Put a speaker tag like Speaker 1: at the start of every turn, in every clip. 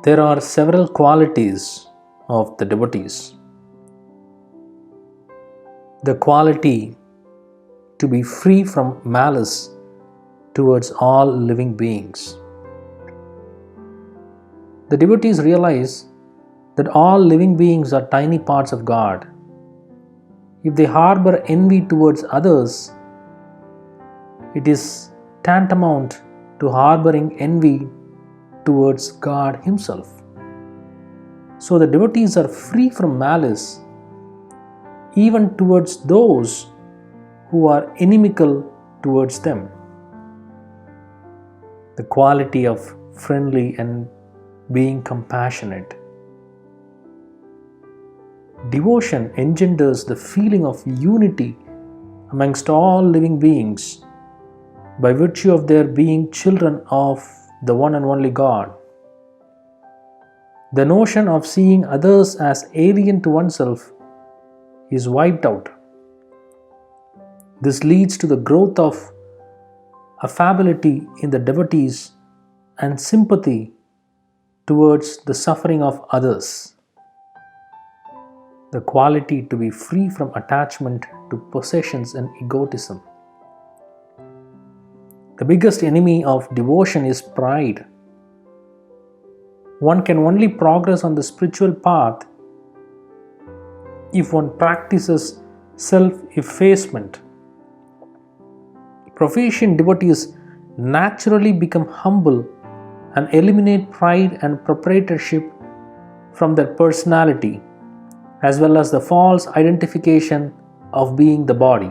Speaker 1: There are several qualities of the devotees. The quality to be free from malice towards all living beings. The devotees realize that all living beings are tiny parts of God. If they harbor envy towards others, it is tantamount to harboring envy towards God Himself. So the devotees are free from malice even towards those who are inimical towards them. The quality of friendly and being compassionate. Devotion engenders the feeling of unity amongst all living beings by virtue of their being children of the one and only God. The notion of seeing others as alien to oneself is wiped out. This leads to the growth of affability in the devotees and sympathy towards the suffering of others. The quality to be free from attachment to possessions and egotism. The biggest enemy of devotion is pride. One can only progress on the spiritual path if one practices self-effacement. Proficient devotees naturally become humble and eliminate pride and proprietorship from their personality, as well as the false identification of being the body.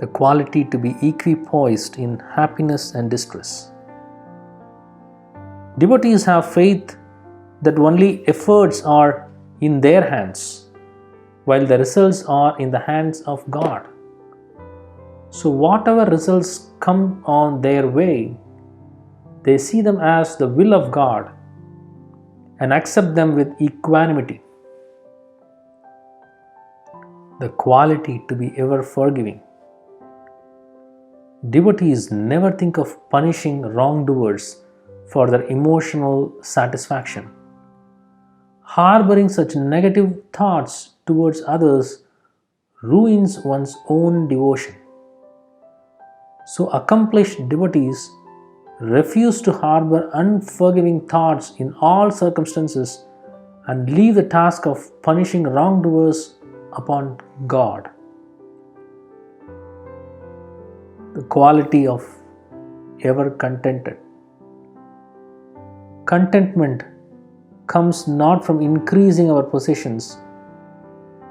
Speaker 1: The quality to be equipoised in happiness and distress. Devotees have faith that only efforts are in their hands, while the results are in the hands of God. So whatever results come on their way, they see them as the will of God and accept them with equanimity. The quality to be ever forgiving. Devotees never think of punishing wrongdoers for their emotional satisfaction. Harboring such negative thoughts towards others ruins one's own devotion. So accomplished devotees refuse to harbor unforgiving thoughts in all circumstances and leave the task of punishing wrongdoers upon God. The quality of ever contented. Contentment comes not from increasing our possessions,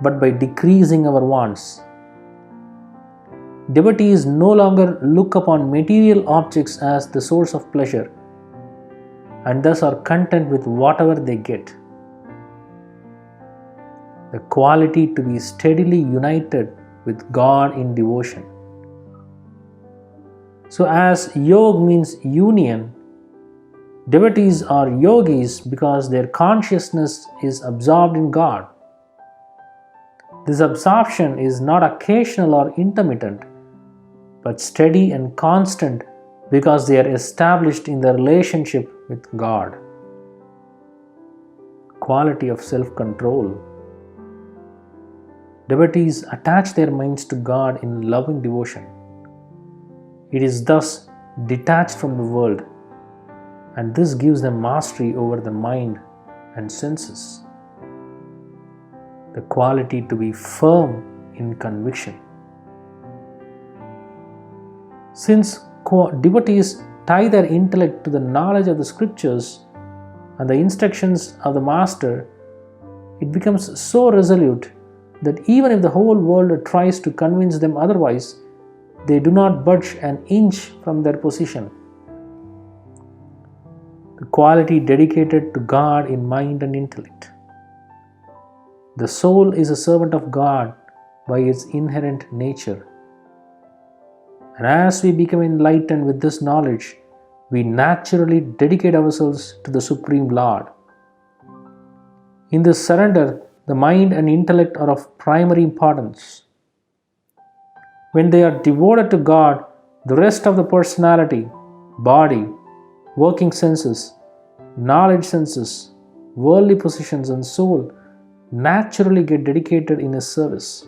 Speaker 1: but by decreasing our wants. Devotees no longer look upon material objects as the source of pleasure, and thus are content with whatever they get. The quality to be steadily united with God in devotion. So as yog means union, devotees are yogis because their consciousness is absorbed in God. This absorption is not occasional or intermittent, but steady and constant because they are established in their relationship with God. Quality of self-control. Devotees attach their minds to God in loving devotion. It is thus detached from the world, and this gives them mastery over the mind and senses. The quality to be firm in conviction. Since devotees tie their intellect to the knowledge of the scriptures and the instructions of the Master, it becomes so resolute that even if the whole world tries to convince them otherwise, they do not budge an inch from their position. The quality dedicated to God in mind and intellect. The soul is a servant of God by its inherent nature. And as we become enlightened with this knowledge, we naturally dedicate ourselves to the Supreme Lord. In this surrender, the mind and intellect are of primary importance. When they are devoted to God, the rest of the personality, body, working senses, knowledge senses, worldly possessions, and soul naturally get dedicated in His service.